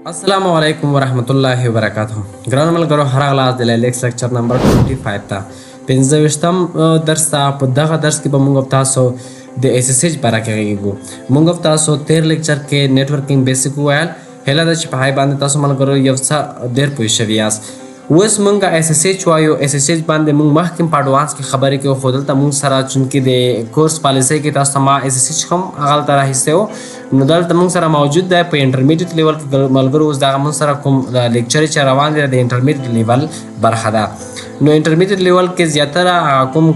السلام علیکم ورحمت الله وبرکاته. ګرانو ملګرو هر غلاس د لیکس لیکچر نمبر 25 ته 15م درس ته. په دغه درس کې به موږ تاسو د SSH باره کې غږیږو. موږ تاسو تیر لیکچر کې نیټورکینګ بیسیک وویل. هیله ده چې په هغې باندې تاسو ملګرو یو څه ډېر پوه شوي یاست. اوس موږ SSH وایو. SSH باندې موږ مخکې په اډوانس کې خبرې کوو، خو دلته موږ سره چونکې د کورس پالیسۍ کې تاسو ته ما SSH هم هغلته راهیستی و، نو دلته موږ سره موجود دی په انټرمیډیټ لیول کې. ملګرو اوس دغه موږ سره کوم لیکچر چې روان دی د انټرمیډیټ لیول برخه ده. نو انټرمیډیټ لیول کې زیاتره کوم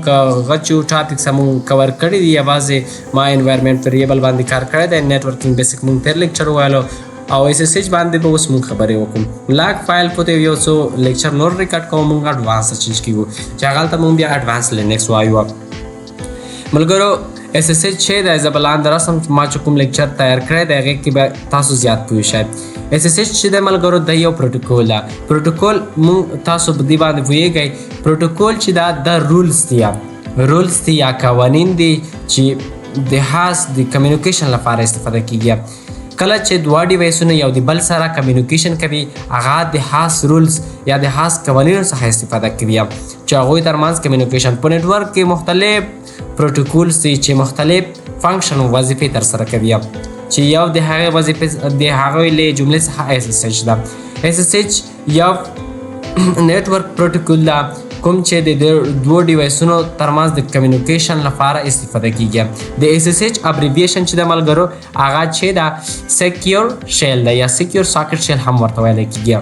غچو ټاپکس موږ کور کړي دي. یوازې ما انوایرمنټ ویریبل باندې کار کړی دی. نیټورکینګ بیسیک موږ تیر لیکچر وویلو او SSH باندې به اوس موږ خبرې وکړو. لاګ فایل پته یو څو لیکچر نور ریکارډ کوو، موږ اډوانس چینج کیږو چې هغلته موږ بیا اډوانس لینکس وایو. ملګرو SSH چې دی زه به لاندې رسم ما چې کوم لیکچر تیار کړی دی هغې کې به تاسو زیات پوه شئ. SSH چې دی ملګرو د یو پروټوکول ده. پروټوکول موږ تاسو په دې باندې پوهیږئ. پروټوکول چې دا د رولز دي یا قوانین دي چې د خاص د کمیونیکیشن لپاره استفاده کیږي. کله چې دوه ډیوایسونه یو د بل سره کمیونیکیشن کوي، هغه د خاص رولز یا د خاص قوانینو څخه استفاده کوي چې هغوی ترمنځ کمیونیکیشن. په نیټورک کې مختلف پروټوکولز دي چې مختلف فنکشن وظیفې ترسره کوي، چې یو د هغې وظیفې د هغوی له جملې څخه SSH ده. SSH یو نیټورک پروټوکول ده کوم چې د دوه ډیوایسونو ترمنځ د کمیونیکیشن لپاره استفاده کیږي. د SSH ابریویشن چې د ملګرو هغه چې دا سیکیور شیل ده یا سیکیور ساکټ شیل هم ورته ویل کیږي.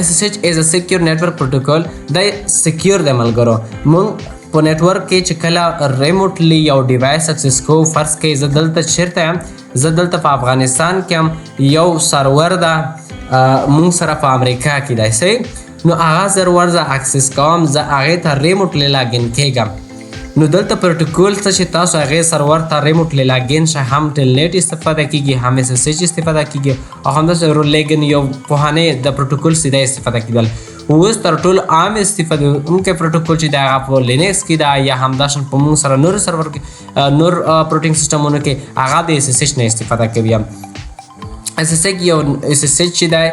SSH از ا سیکیور نیټورک پروټوکول. د سیکیور د ملګرو موږ په نیټورک کې چې کله ریموټلی یو ډیوایس اکسس کوو، فرض کړئ زه دلته چیرته یم، زه دلته په افغانستان کې یم، یو سرور ده موږ سره په امریکا کې دی، صحیح؟ نو هغه سرور زه اکسس کوم، زه هغې ته ریموټلی لاګین کیږم. نو دلته پروټوکول څه چې تاسو هغې سرور ته ریموټلی لاګین شئ، هم ټیلنیټ استفاده کیږي، هم SSH استفاده کیږي، او همداسې لیګن یو پوهانې د پروټوکول سیده استفاده کیدل. اوس تر ټولو عام استفاده کوونکی پروټوکول چې د هغه په لینکس کې ده یا همداشان په موږ سره نور سرور کې نور اپریټینګ سیسټمونو کې هغه د SSH نه استفاده کوي. SSH چې دی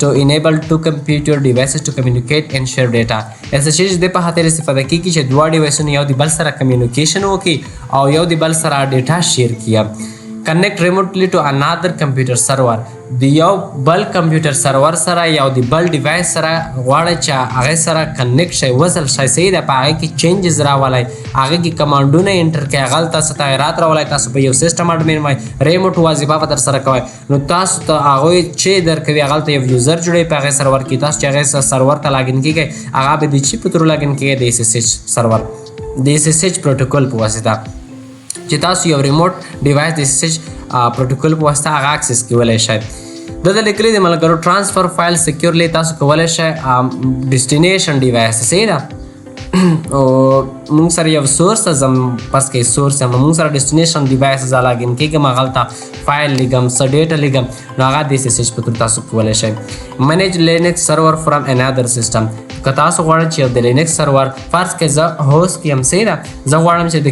to enable two computer devices to communicate and share data. SSH د په خاطر استفاده کیږي چې دوه ډیوایسونه یو د بل سره کمیونیکیشن وکړي او یو د بل سره ډیټا شیر کړي. connect remotely to another computer server. د یو بل کمپیوټر سرور سره یو د بل ډیوایس سره غواړئ چې هغې سره کنیکټ شئ، وصل شئ، صحیح ده. په هغې کې چینجز راولئ، هغې کې کمانډونه انټر کړئ، هغلته څه تغیرات راولئ. تاسو به یو سیسټم اډمین وئ، ریموټ وظیفه به ترسره کوئ، نو تاسو ته هغوی چې درکوي هغلته یو یوزر جوړوي په هغې سرور کې. تاسو چې هغې سرور ته لاګین کیږئ هغه به د چی په تورو لاګین کیږئ د SSH سرور د SSH پروټوکول په واسطه، چې تاسو یو ریموټ ډیوایس د SSH پروټوکول په واسطه هغه اکسس کولی شئ. دلته لیکلي دی ملګرو ټرانسفر فایل سیکیورلی تاسو کولی شئ ډیسټینیشن ډیوایس، صحیح ده. او موږ سره یو سورس ته ځم، فرض کړئ سورس یم، موږ سره ډیسټینیشن ډیوایس زه لاګین کیږم، هغلته فایل لیږم، څه ډیټا لیږم، نو هغه د SSH په تور تاسو کولی شئ. منیج لینکس سرور فرام انادر سیسټم. که تاسو غواړئ چې د لینکس سرور فرض کړئ زه هوسټ کې یم، صحیح ده، زه غواړم چې د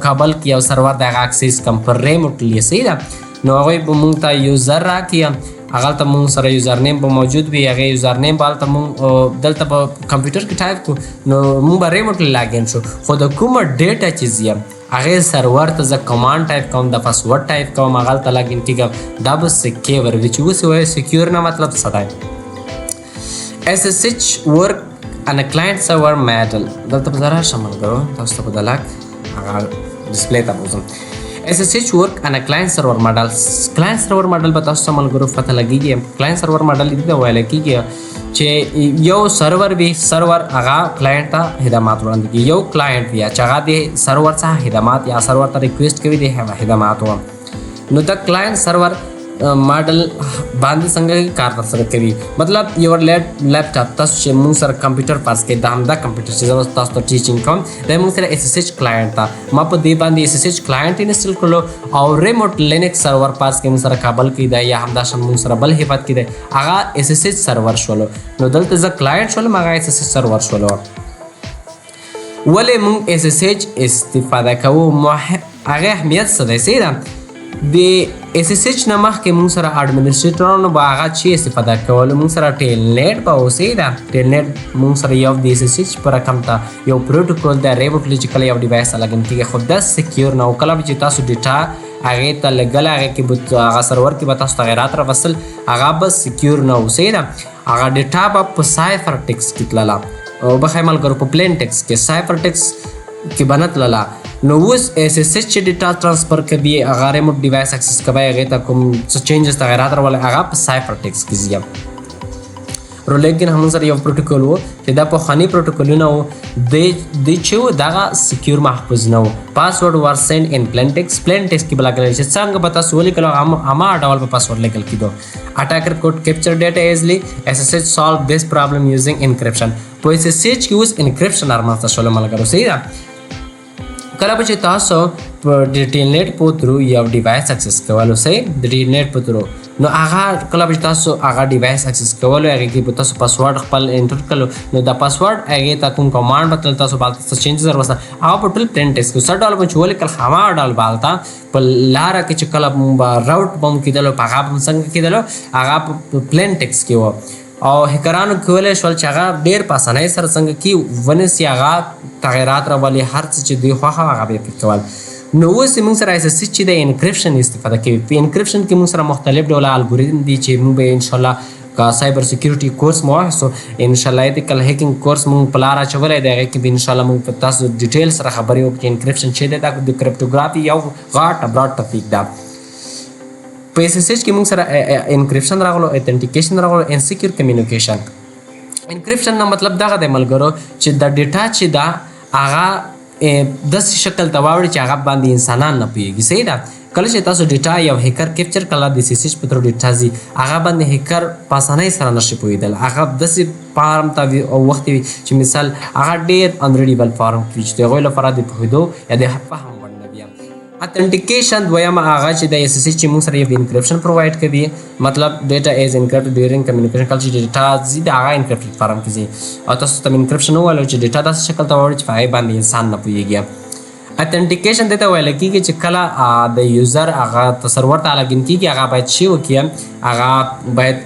کابل کې یو سرور د هغه اکسس کړم پر ریموټلی، صحیح ده. نو هغوی به موږ ته یوزر راکړي، هغلته موږ سره یوزر نیم به موجود وي، هغې یوزر نیم به هلته موږ دلته په کمپیوټر کې ټایپ کړو، نو موږ به ریموټلی لاګین شو. خو د کومه ډیټا چې زه یم هغې سرور ته زه کمانډ ټایپ کوم، د پاسورډ ټایپ کوم، هغلته لاګین کېږم، دا به سیکیور وي. چې اوس یې وایو سیکیور نه مطلب څه دی؟ SSH ورک ان کلاینټ سرور ماډل. دلته به زه راشم ملګرو، تاسو ته به د لاک هغه ډسپلی ته بوځم. SSH ورک ان کلاینټ سرور ماډل. کلاینټ سرور ماډل به تاسو ته ملګرو پته لګېږي. کلاینټ سرور ماډل دې ته ویلی کېږي چې یو سرور وي، سرور هغه کلاینټ ته خدمات وړاندې کوي. یو کلاینټ وي چې هغه د سرور څخه خدمات یا سرور ته ریکویسټ کوي د خدماتو، نو د کلاینټ سرور ماډل باندې څنګه کار ترسره کوي. مطلب یو لیپټاپ تاسو چې موږ سره کمپیوټر فرض کړئ، دا همدا کمپیوټر چې زه تاسو ته ټیچینګ کوم دا موږ سره SSH کلاینټ ده. ما په دې باندې SSH کلاینټ انسټال کړلو او ریموټ لینکس سرور فرض کړئ موږ سره کابل کې دی یا همداشان موږ سره بل هیواد کې دی، هغه SSH سرور شولو. نو دلته زه کلاینټ شولم، هغه SSH سرور شولو. ولې موږ SSH استفاده کوو؟ هغې اهمیت څه دی؟ صحیح ده. د SSH نه مخکې موږ سره اډمنسټریټرانو به هغه چې استفاده کول موږ سره ټیلنیټ به اوسې دا ټیلنیټ موږ سره یو د SSH په رقم ته یو پروتوکول د ریموټلی چې کله یو ډیوایس ته لګن کېږي خو دا سکیور نه او کله چې تاسو ډیټا هغې ته لګل هغې کې به هغه سرور کې به تاسو تغیرات راوستل هغه به سکیور نه اوسې دا هغه ډیټا به په سایفر ټیکس کې تلله او بخیر ملګرو په پلین ټیکس کې سایفر ټیکس کې به نه تلله نو اوس SSH چې ډیټا ترانسفر کوي هغه ریموټ ډیوایس اکسس کوي هغې ته کوم څه چینجز تغیرات راولي هغه په سایفر ټیکس کې ځي لیکن همون سره یو پروتوکول و چې دا پخواني پروتوکولونه و د چې و دغه سکیور محفوظ نه و پاسورډ ور سینډ ان پلین ټیکس کې به لګلی چې څنګه به تاسو ولیکلو همه ډول به پاسورډ لیکل کېدو اټاکر کوډ کیپچر ډیټا ایزلی SSH سالو دس پرابلم یوزینګ انکرپشن په SSH کې اوس انکرپشن رامنځته شولی ملګرو صحیح ده کله به چې تاسو په ټیلنیټ په تھرو یو ډیوایس اکسس کولو صحیح د ټیلنیټ په تھرو نو هغه کله به چې تاسو هغه ډیوایس اکسس کولو هغې کې به تاسو پاسورډ خپل انټر کړلو نو دا پاسورډ هغې ته کوم کمانډ به تلل تاسو به هلته څه چینجز راوسته هغه په ټول پلین ټیکس کې څه ډول به چې ولیکل هماغه ډول به هلته په لاره کې چې کله به راوټ به هم کېدلو په هغه به هم څنګه کېدلو هغه په پلین ټیکس کې و او هکرانو کولی شول چې هغه ډېر په اسانۍ سره څنګه کي ونیسي هغه تغیرات راولي هر څه چې دوی خوښه هغه به یې کول نو اوس موږ سره SSH چې د انکرپشن استفاده کوي په انکرپشن کې موږ سره مختلف ډوله الګوریتم دي چې موږ به انشاءالله که سایبر سکیورټي کورس مو واخیستو انشاءالله ایتیکل هیکینګ کورس موږ په لاره اچولی دی هغې کې به انشاءالله موږ په تاسو ډیټیل سره خبرې وکړو چې انکرپشن چې دی دا د کرپټوګرافي یو غاټه براډ ټاپیک ده په SSH کې موږ سره انکرپشن راغلو اتنټیکیشن راغلو ان سکیور کمیونیکیشن انکرپشن نه مطلب دغه دی ملګرو چې د ډیټا چې دا هغه داسې شکل ته واوړي چې هغه باندې انسانان نه پوهېږي صحیح ده کله چې تاسو ډیټا یو هیکر کیپچر کړله د SSH په تھرو ډیټا ځي هغه باندې هیکر په اسانۍ سره نشي پوهېدل هغه داسې فارم ته او وخت وي چې مثال هغه ډېر انریډیبل فارم وي چې د هغوی لپاره د پوهېدو یا د فهم وړ نه وي اتنټیکیشن دویمه هغه چې د SSH چې موږ سره یو انکرپشن پرووایډ کوي مطلب ډیټا ایز انکرپټ ډیورینګ کمیونیکیشن کله چې ډیټا ځي د هغه انکرپټډ فارم کې ځي او تاسو ته انکرپشن وویلو چې ډیټا داسې شکل ته واوړي چې په هغې باندې انسان نه پوهېږي اتنټیکیشن دې ته ویل کېږي چې کله د یوزر هغه ته سرور ته لاګین کېږي هغه باید چې وکړي هغه باید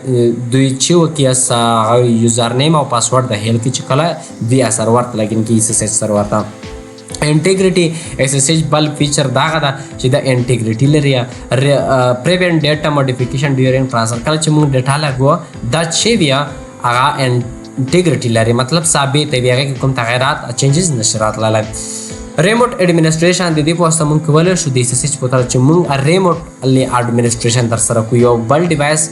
دوی چې وکړي هغه یوزر نیم او پاسورډ د هیل کې چې کله دوی سرور ته لاګین کېږي SSH سرور ته انټیګریټي SSH بل فیچر داغه ده چې د انټیګریټي لري پریوینټ ډیټا موډیفیکیشن ډیورینګ ټرانسفر کله چې موږ ډیټا لګو دا چې بیا هغه انټیګریټي لري مطلب ثابت دی هغې کې کوم تغیرات چینجز نشي راتللی ریموټ اډمنسټریشن د دې په واسطه موږ کولی شو د SSH په طرف چې موږ ریموټلی اډمنسټریشن ترسره کړو یو بل ډیوایس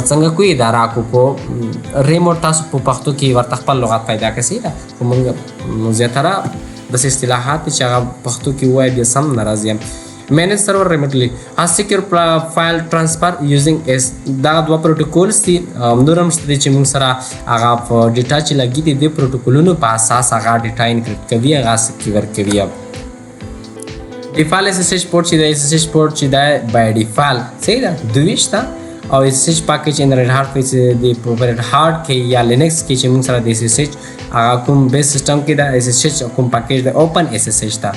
څنګه کوي اداره کو په ریموټ تاسو په پښتو کې ورته خپل لغت پیدا کړئ دا خو موږ زیاتره داسې اصطلاحات چې هغه پښتو کې ووایي بیا سم نه راځي مینج سرور ریموټلی سکیور فایل ټرانسفر یوزینګ دا دوه پروتوکولز دي نور هم شته چې موږ سره هغه په ډیټا چې لګي دي د پروتوکولونو په اساس هغه ډیټا انکریپټ کوي هغه سکیور کوي ډیفالټ SSH پورټ چې د SSH پورټ چې دا بای ډیفالټ صحیح ده 22 ده او SSH پاکیج ان ریډ هارټ کې د ریډ هارټ کې یا لینکس کې چې موږ سره د SSH هغه کوم بیس سیستم کې د SSH کوم پاکیج د اوپن SSH ده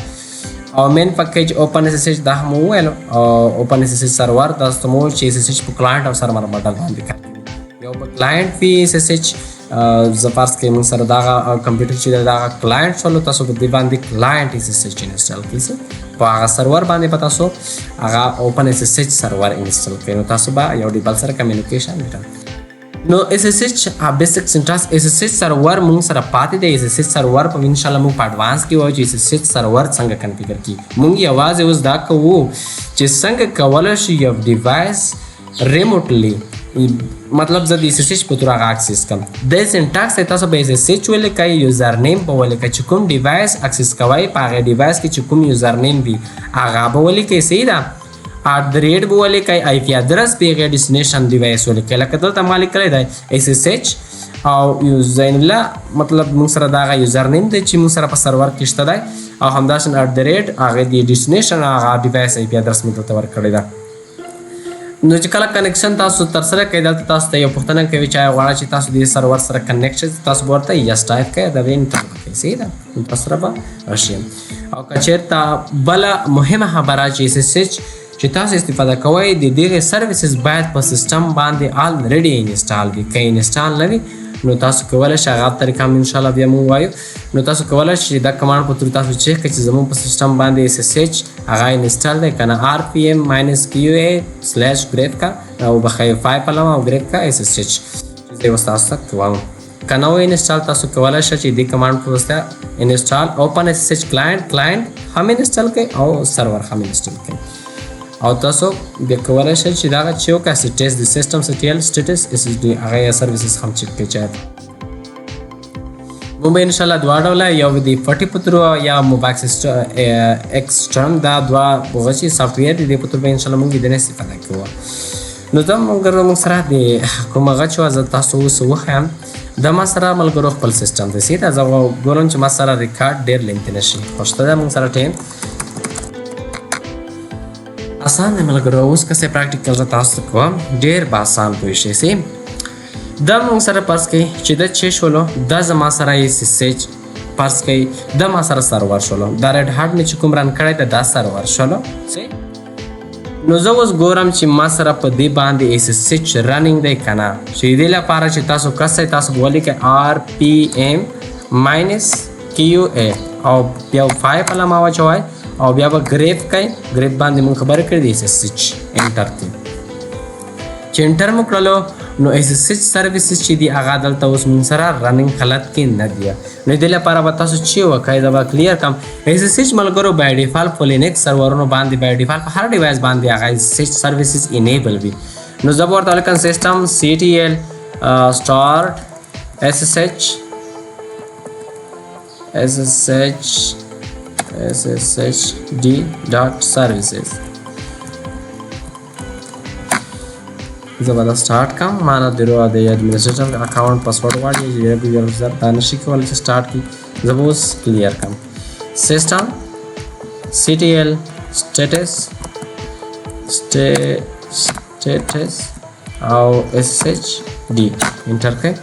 او مین پاکیج اوپن SSH دا هم وویلو او اوپن SSH سرور تاسو ته مو چې SSH په کلاینټ او سرور ماډل باندې کوي یو په کلاینټ وي SSH زفارس کې موږ سره دغه کمپیوټر چې دغه کلاینټ شولو تاسو په دې باندې کلاینټ SSH انسټال کړئ په هغه سرور باندې به تاسو هغه اوپن SSH سرور انسټال کړئ نو تاسو به یو ډیبل سره کمیونیکیشن وکړئ نو SSH بیسک سینټاکس SSH سرور موږ سره پاتې دی SSH سرور په ان شاء الله موږ په اډوانس کې وایو چې SSH سرور څنګه کنفیګر کړي موږ یوازې اوس دا کوو چې څنګه کولی شو یو ډیوایس ریموټلی مطلب زه د SSH په تور هغه اکسس کړم د سینټاکس تاسو به SSH ولیکئ یوزر نیم به ولیکئ چې کوم ډیوایس اکسس کوئ په هغې ډیوایس کې چې کوم یوزر نیم وي هغه به ولیکئ صحیح ده @ به ولیکئ IP ادرس په هغې ډیسټینیشن ډیوایس ولیکئ لکه دلته ما لیکلی دی SSH او زین الله مطلب موږ سره دا هغه یوزر نیم دی چې موږ سره په سرور کې شته دی او همداشان @ هغې د ډیسټینیشن هغه ډیوایس IP ادرس مې دلته ورکړی ده نو چې کله کنیکشن تاسو ترسره کوئ دلته تاسو ته یو پوښتنه کوي چې آیا غواړئ چې تاسو د سرور سره کنیکټ شئ تاسو به ورته یس ټایپ کوئ دا به انټر کوئ صحیح ده تاسو سره به راشي او که چېرته بله مهمه خبره چې SSH چې تاسو استفاده کوئ د دغه سرویسز باید په سیستم باندې الریډي انسټال وي. که انسټال نه وي نو تاسو کولی شئ هغه طریقه هم انشاءالله بیا موږ وایو. نو تاسو کولی شئ دا کمانډ په تور تاسو چیک کړئ چې زموږ په سیستم باندې SSH هغه انسټال دی که نه rpm-qa/grepka او بخیر فایل په لمه او grepka SSH چې زه اوس تاسو ته کوم. که نه وي انسټال تاسو کولی شئ چې دې کمانډ په واسطه انسټال اوپن SSH کلاینټ هم انسټال کړئ او سرور هم انسټال کړئ او تاسو بیا کولی شئ چې دغه چې وکړئ ټیسټ د سیسټم سټیل سټیټس SSD هغه سرویسز هم چیک کړئ. چې موږ به انشاءالله دوه ډوله یو د فټي په تور یا موبایل ایکسټرن دا دوه هغه چې سافټویر دی په تور به انشاءالله موږ د نه استفاده کوو. نو دا موږ سره د کوم هغه چې زه تاسو اوس وښیم دا ما سره ملګرو خپل سیسټم دی سیده زه ګورم چې ما سره ریکارډ ډېر لینتي نه شي. خوشته ده موږ سره ټیم آسان دی ملګرو. اوس که څه پراکټیکل زه تاسو ته کوم ډېر به آسان پوه شئ. دا موږ سره فرض کړئ چې دا چې شولو دا زما سره SSH فرض کړئ دا ما سره سرور شولو دا ریډ هارټ مې چې کوم رن کړی دی دا سرور شولو. نو زه اوس ګورم چې ما سره په دې باندې SSH رننګ دی که نه. چې دې لپاره چې تاسو کسئ تاسو به ولیکئ rpm-qa او بیا فایل په لمه واچوئ او بیا به ګریپ کوئ. ګریپ باندې موږ خبرې کړې دي SSH انټر کړئ. چې انټر مو کړلو نو SSH سرویسز چې دي هغه دلته اوس موږ سره رننګ حالت کې نه دي. نو دې لپاره به تاسو چې وکړئ دا به کلیر کړم. SSH ملګرو بای ډیفالټ په لینکس سرورونو باندې بای ډیفالټ په هر ډیوایس باندې هغه SSH سرویسز انیبل وي. نو زه به ورته ولیکم سیسټم ctl start sshd.services زه به دا سټارټ کړم. ما نه د ایډمنسټریټر اکاونټ پاسورډ غواړي چې یوزر دا نشي کولی چې سټارټ کړي. زه به اوس کلیر کړم سیسټم ctl status او SSHD انټر کړئ.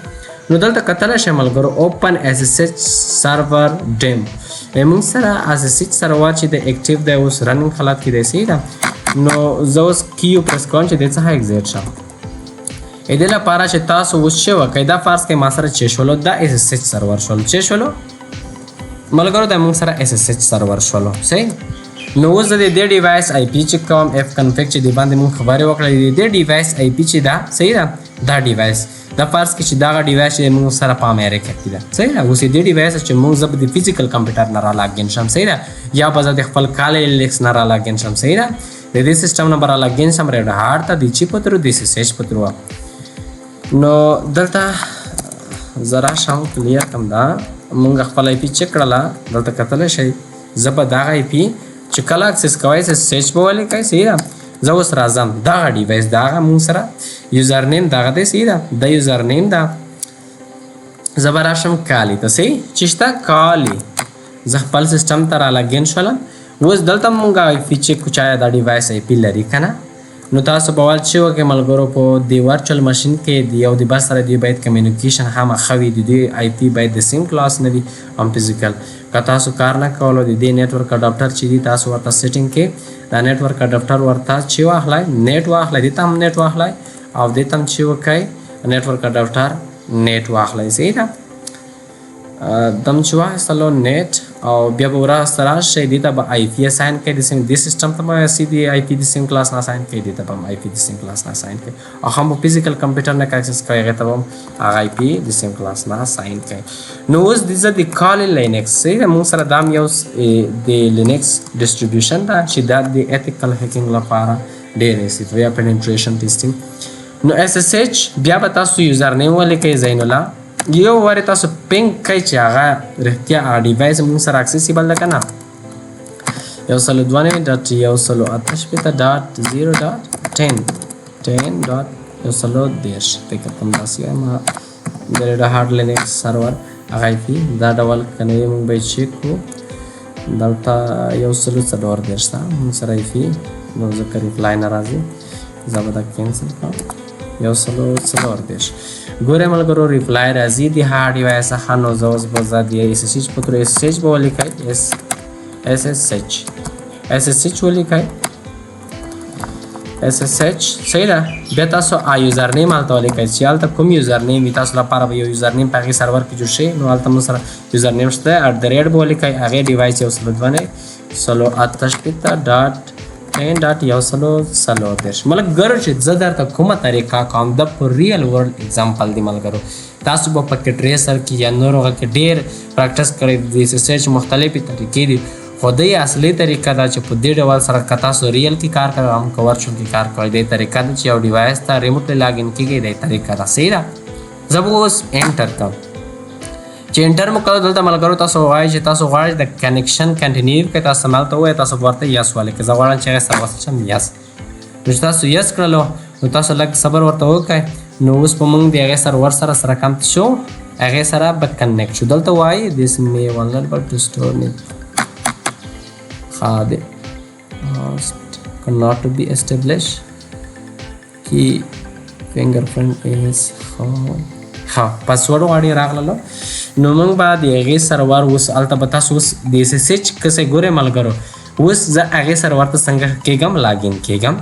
نو دلته کتلی شئ ملګرو اوپن SSH سرور ډیم موږ سره SSH سرور چې د اکټیو دی اوس رننګ حالت کې دی صحیح ده. نو زه اوس کیو پرس کوم چې دې څخه ایگزیټ شم. دې لپاره چې تاسو اوس چې وکړئ دا فرض کړئ ما سره چې شولو دا SSH سرور شولو چې شولو ملګرو دا موږ سره SSH سرور شولو صحیح. نو اوس د دې ډیوایس IP چې کوم F config چې دې باندې موږ خبرې وکړې دې ډیوایس IP چې دا صحیح ده دا ډیوایس دا فرض کړئ چې دا ډیوایس چې موږ سره په امریکا کې ده صحیح ده. اوس دې ډیوایس چې موږ زه د فزیکل کمپیوټر نه را لاګین شم صحیح ده یا به زه د خپل کال لیکس نه را لاګین شم صحیح ده. د دې سیسټم نمبر را لاګین شم ریډ هارټ ته د چې په تر د SSH په تر. نو دلته زرا شم کلیر کم دا موږ خپل IP چک کړله دلته کتلی شئ زه به دغه IP چې کله اکسس کوئ SSH به ولیکئ صحیح ده. زه اوس راځم دغه ډیوایس دغه موږ سره یوزر نیم دغه دی صحیح ده د یوزر نیم ده. زه به راشم کالی ته صحیح چې شته کالی زه خپل سیسټم ته را لاګین شولم. اوس دلته موږ IP چې کوچایا دا ډیوایس IP لري که نه. نو تاسو به ول چې وکړئ ملګرو په دې ورچوال ماشین کې د یو د بل سره دوی باید کمیونیکیشن خامخا وي د دوی IP باید د سیم کلاس نه وي هم فزیکل. که تاسو کار نه کولو د دې نیټورک اډاپټر چې دي تاسو ورته سیټینګ کې دا نیټورک اډاپټر ورته چې واخلئ نیټ واخلئ دې ته هم نیټ واخلئ او دې ته هم چې وکړئ نیټورک اډاپټر نیټ واخلئ صحیح ده. دم چې واخیستلو نیټ او بیا به ورسته راشئ دې ته به IP اساین کړئ د سیم دې سیسټم ته به سیدې IP د سیم کلاس نه اساین کړئ دې ته به هم IP د سیم کلاس نه اساین کړئ او هم فزیکل کمپیوټر نه اکسس کوئ هغې ته به هم هغه IP د سیم کلاس نه اساین کړئ. نو اوس زه د کال لینکس صحیح ده موږ سره دا هم یو د لینکس ډسټریبیوشن ده چې دا د ایتیکل هیکینګ لپاره ډېر استفاده یا پینټریشن ټیسټینګ. نو SSH بیا به تاسو یوزر نیم ولیکئ زین الله یو وارې تاسو پینګ کړئ چې هغه رښتیا هغه ډیوایس موږ سره اکسیسیبل ده که نه. 192.168.0.10 فکر کوم داسې ما د ریډ هارټ لینکس سرور هغه IP دا ډول که نه وي موږ به یې چیک کړو. دلته 140 ده موږ سره IP نو ځکه ریپلای نه راځي زه به دا کینسل کړم 140. ګورئ ملګرو ریپلای راځي د هغه ډیوایس څخه. نو زه اوس به زه د SSH په تور SSH به ولیکئ SSH ولیکئ SSH صحیح ده. بیا تاسو یوزر نیم هلته ولیکئ چې هلته کوم یوزر نیم وي تاسو لپاره به یو یوزر نیم په هغې سرور کې جوړ شي. نو هلته موږ سره یوزر نیم شته @ به ولیکئ. هغې ډیوایس 128.10.1.10 ملګرو چې زه درته کومه طریقه کوم د په ریل ورلډ اگزامپل دی ملګرو. تاسو به پکې ټریسر کې یا نور هغه کې ډېر پریکټس کړئ. د SSH مختلفې طریقې دي خو دې اصلي طریقه دا چې په دې ډول سره که تاسو ریل کې کار کوئ هم که ورچوال کې کار کوئ دې طریقه ده چې یو ډیوایس ته ریموټلی لاګین کېږئ دې طریقه ده صحیح ده. زه به اوس انټر کړم. چې انټر مو کړو دلته ملګرو تاسو وایئ چې تاسو غواړئ د کنیکشن کنټینیو کړئ. تاسو همالته ووایئ تاسو به ورته یس ولیکئ. زه غواړم چې هغې سره وصل شم یس. نو چې تاسو یس کړلو نو تاسو لږ صبر ورته وکړئ. نو اوس به موږ د هغې سرور سره کنیکټ شو. هغې سره به کنیکټ شو. دلته وایي this may vulnerable to store the host cannot be established. Key fingerprint is پاسورډ غواړي راغللو. نو موږ به د هغې سرور اوس هلته به تاسو اوس د SSH کسې ګورئ ملګرو. اوس زه هغې سرور ته څنګه کېږم لاګین کېږم.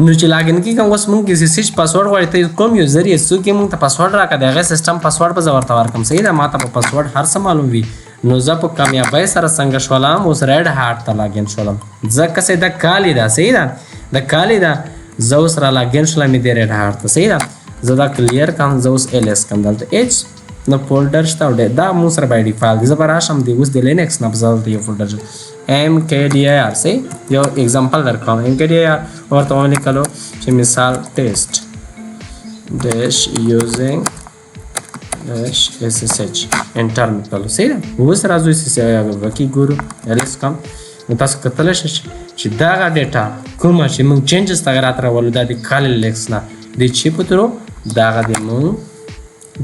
نو چې لاګین کېږم اوس موږ SSH پاسورډ غواړي. ته کوم یوزر یې څوک یې موږ ته پاسورډ راکړه د هغې سیسټم پاسورډ به زه ورته ورکړم صحیح ده. ما ته به پاسورډ هر څه معلوم وي. نو زه په کامیابۍ سره څنګه شولم اوس ریډ هارټ ته لاګین شولم. ځکه چې د کالي ده صحیح ده د کالي ده زه اوس را لاګین شولم د ریډ هارټ ته صحیح ده. زه دا کلیر کړم. زه اوس LS کړم دلته H نو فولډر شته او دا موږ سره بای ډیفالټ دی. زه به راشم دی اوس د لینکس نه به زه دلته یو فولډر MKDIR صحیح یو اگزامپل درکوم. MKDIR ورته ولیکلو چې مثال ټیسټ ډیش یوزینګ SSH انټر مې کړلو صحیح ده. اوس راځو کې ګورو LS کم. نو تاسو کتلی شئ چې دغه ډیټا کومه چې موږ چینجز تغیرات راولو دا د کال لیکس نه د چې په ترو دغه د موږ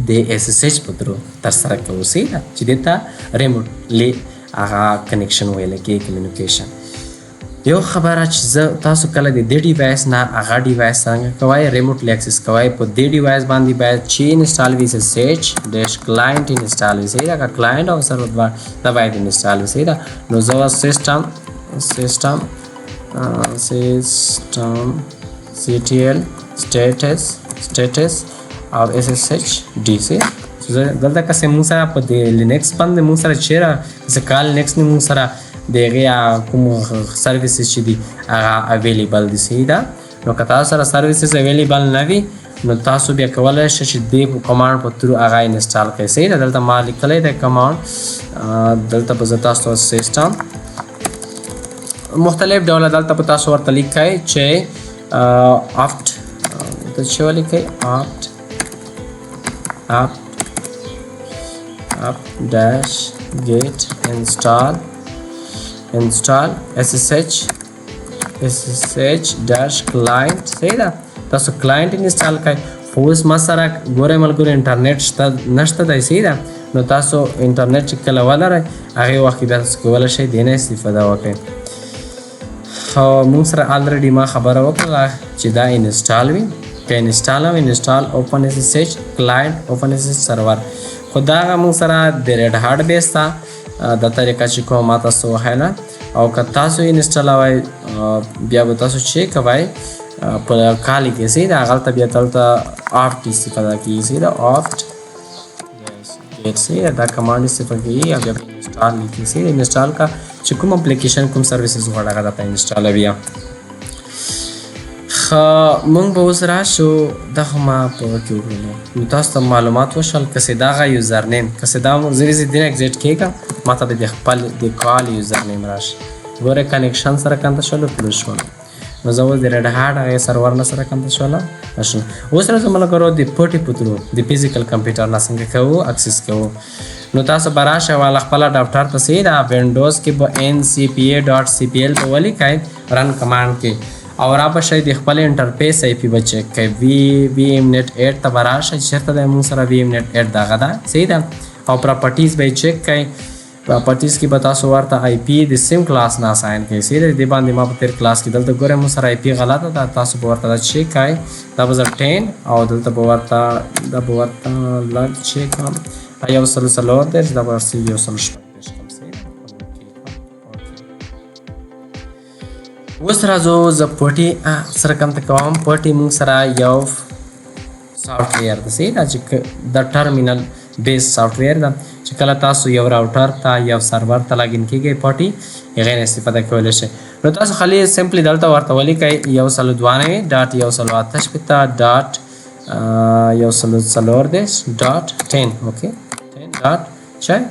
د SSH په ترو ترسره کوو صحیح ده چې دې ته ریموټلی هغه کنیکشن ویلی کېږي کمیونیکیشن. یو خبره چې زه تاسو کله د دې ډیوایس نه هغه ډیوایس څنګه کوئ ریموټلی اکسس کوئ په دې ډیوایس باندې باید چې انسټال وي SSH ډیش کلاینټ انسټال وي صحیح ده. که کلاینټ او سرور دا باید انسټال وي صحیح ده. نو زه سیسټم CTL status او SSH DC دلته که موږ سره په د لینکس باندې موږ سره چیرې چې کال لینکس نه موږ سره د هغې کوم سرویسز چې دي هغه اویلیبل دي صحیح ده. نو که تاسو سره سرویسز اویلیبل نه وي نو تاسو بیا کولی شئ چې دې په کمانډ په ترو هغه انسټال کړئ صحیح ده. دلته ما لیکلی دی کمانډ دلته به زه تاسو ته سیسټم مختلف ډوله دلته به تاسو ورته لیکئ چې apt ته چې ولیکئ apt dash get install SSH dash client صحیح ده. تاسو کلاینټ انسټال کړئ. خو اوس ما سره ګورئ ملګرو انټرنیټ شته نشته دی صحیح ده. نو تاسو انټرنیټ چې کله ولرئ هغې وخت کې بیا تاسو کولی شئ دې نه استفاده وکړئ. موږ سره الریډي ما خبره وکړله چې دا انسټال وي که انسټال او انسټال اوپن SSH کلاینټ اوپن SSH سرور خو دا هغه موږ سره د ریډ هارټ بیس ته د طریقه چې کوم ما تاسو وښیله. او که تاسو انسټالوئ بیا به تاسو چې کوئ په کالي کې صحیح ده هغلته بیا دلته آفټ استفاده کېږي صحیح ده آفټ صحیح ده دا کمانډ استفاده کېږي او بیا به انسټال لیکي صحیح ده. انسټال کا چې کوم اپلیکیشن کوم سرویسز غواړئ هغه درته انسټالوي. موږ به اوس راشو دغه ما په کې وکړلو نو تاسو ته معلومات وشول که چې دغه یوزر نیم که چې دا زه دې نه اکزیټ کېږم ما ته به د خپل د کال یوزر نیم راشي. ګوره کنیکشن سره کنته شولو پلو شول. نو زه اوس د ریډ هارټ هغې سرور نه سره کنته شوله نشم. اوس راځو ملګرو د پټې په ترو د فزیکل کمپیوټر نه څنګه کوو اکسس کوو. نو تاسو به راشئ والا خپل اډاپټر ته صحیح ده وینډوز کې به ncpa.cpl په ولیکئ رن کمانډ کې او را به شئ د خپل انټرفیس IP به چیک کوئ vmnet 8 ته به راشئ چېرته دی موږ سره vmnet 8 دغه ده صحیح ده. او پراپرټیز به یې چیک کوئ. پراپرټیز کې به تاسو ورته IP د سیم کلاس نه اساین کوئ صحیح ده. دې باندې ما په تېر کلاس کې دلته ګورئ موږ سره IP غلطه ده تاسو به ورته دا چیک کوئ دا به زه 10 او دلته به ورته دا به ورته لږ چیک کړم 144 دا به ورسي 144 اوس راځو زه پټي سره کنټ کوم. پټي موږ سره یو سافټویر ده صحیح ده چې د ټرمینل بیس سافټویر ده چې کله تاسو یو راوټر ته یو سرور ته لاګین کیږئ پټي هغې نه استفاده کولی شئ. نو تاسو خالي سمپلی دلته ورته ولیکئ 192.168.144.10 اوکې 10.10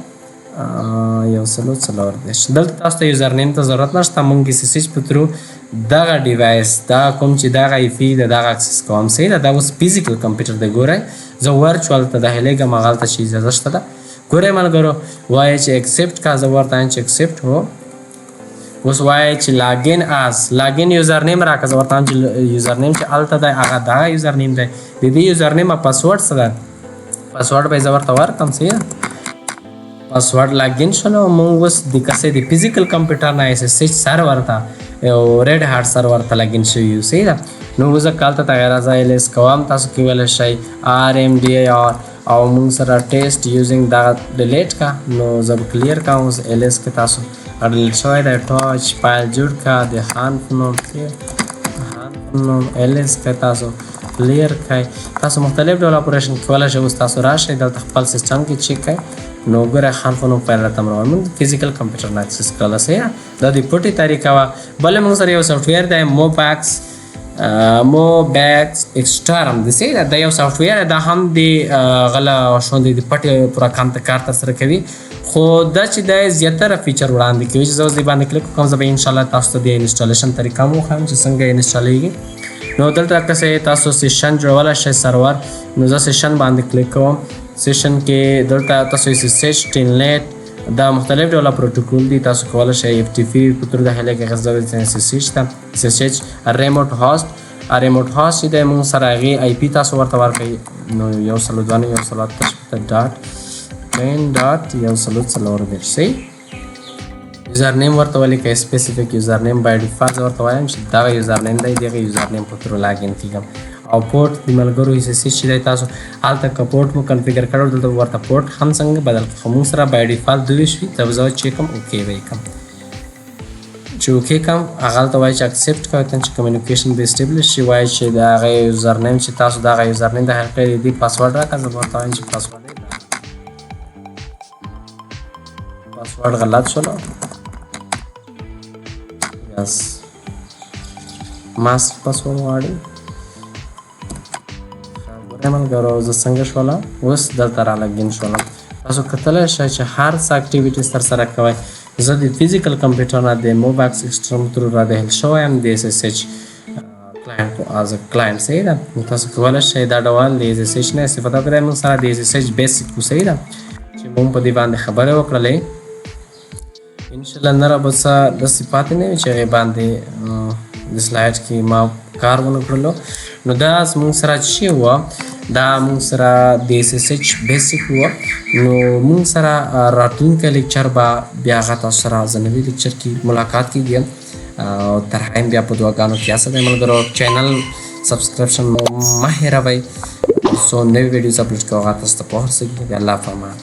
دلته تاسو ته یوزر نیم ته ضرورت نشته. موږ SSH په ترو دغه ډیوایس دا کوم چې دغه ایفي د دغه اکسس کوم صحیح ده. دا اوس فزیکل کمپیوټر دی. ګورئ زه ورچوال ته داخلیږم هغلته چې اجازه شته ده. ګورئ ملګرو وایي چې اکسپټ کا زه ورته وایم چې اکسپټ هو. اوس وایي چې لاګین از لاګین یوزر نیم راکړه. زه ورته وایم چې یوزر نیم چې هلته دی هغه دغه یوزر نیم دی. د دې یوزر نیم پاسورډ څه ده؟ پاسورډ به یې زه ورته ورکړم صحیح ده. پاسورډ لاګین شولو. موږ اوس د کسې د فزیکل کمپیوټر نه SSH سرور ته یو ریډ هارټ سرور ته لاګین شوي یو صحیح ده. نو زه کالته تغیر ازایلس کوم. تاسو کولی شئ RMDIR او موږ سره ټیسټ یوزینګ دغه ډیلیټ کا. نو زه به کلیر کوم. اوس LS کې تاسو ډیلیټ شوی دی. ټاچ فایل جوړ کا د خان په نوم LS کې تاسو کلیر کړئ. تاسو مختلف ډول اپریشن کولی شئ. اوس تاسو راشئ دلته خپل سیسټم کې چیک کړئ. نو ګوره خان په نوم فایل راته روان موږ فزیکل کمپیوټر نه اکسس کړله صحیح ده. دا د پټي طریقه وه. بله موږ سره یو سافټویر دی موبیکس ایکسټرم دی صحیح ده. دا یو سافټویر دا هم د غله شوندې د پټي پوره کار ترسره کوي. خو دا چې دی زیاتره فیچر وړاندې کوي چې زه اوس دې باندې کلیک وکړم. زه به انشاءالله تاسو ته د انسټالیشن طریقه هم وښایم چې څنګه انسټالیږي. نو دلته کسې تاسو سیشن جوړولی شئ سرور. نو زه سیشن باندې کلیک کوم. سیشن کې دلته تاسو SSH ټینلیټ دا مختلف ډوله پروتوکول دي. تاسو کولی شئ FTP په تور داخله کې غځوئ SSH ته SSH ریموټ هاست چې دی موږ سره هغې IP تاسو ورته ورکوئ. نو 192.168.10.144 صحیح. یوزر نیم ورته ولیکئ سپیسیفیک یوزر نیم بای ډیفالت زه ورته وایم چې دغه یوزر نیم دی. دغه یوزر نیم په تور لاګین کېږم. او پورټ د ملګرو SSH چې دی تاسو هلته که پورټ مو کنفیګر کړو دلته ورته پورټ هم څنګه بدل کړو. خو موږ سره بای ډیفالت 2 شوي. ته به زه چې کوم اوکې به یې کړم. چې اوکې کړم هغه هلته وایي چې اکسپټ کوئ چې کمیونیکیشن به اسټیبلش شي. وایي چې د هغه یوزر نیم چې تاسو دغه یوزر نیم داخل کړی دې پاسورډ راکړه. زه به ورته وایم چې پاسورډ غلط شولو. یس ماسک پاسورډ غواړي. ملګرو زه څنګه شوله اوس دلته را لاګین شولم. تاسو کتلی شئ چې هر څه اکټیویټیز ترسره کوئ. زه د فزیکل کمپیوټر نه د موبیکس ایکسټرم ترو را داخل شوی یم د SSH کلاینټ صحیح ده. تاسو کولی شئ دا ډول د SSH نه استفاده کړئ. موږ سره د SSH بیسیک و صحیح ده چې موږ په دې باندې خبرې وکړلې. انشاءالله نه را به څه داسې پاتې نه وي چې هغې باندې د سلایډ کې ما کار ونه کړلو. نو دا زموږ سره چې وه دا موږ سره د SSH بیسیک وه. نو موږ سره راتلونکی لیکچر به بیا هغه تاسو سره زه نوي لیکچر کې ملاقات کېږي. او تر هغه بیا په دعاګانو کې یاست ملګرو. چینل سبسکرپشن مه هېروئ څو نوي ویډیوز اپلوډ کوو هغه تاسو ته په هر څه کې. الله په امان.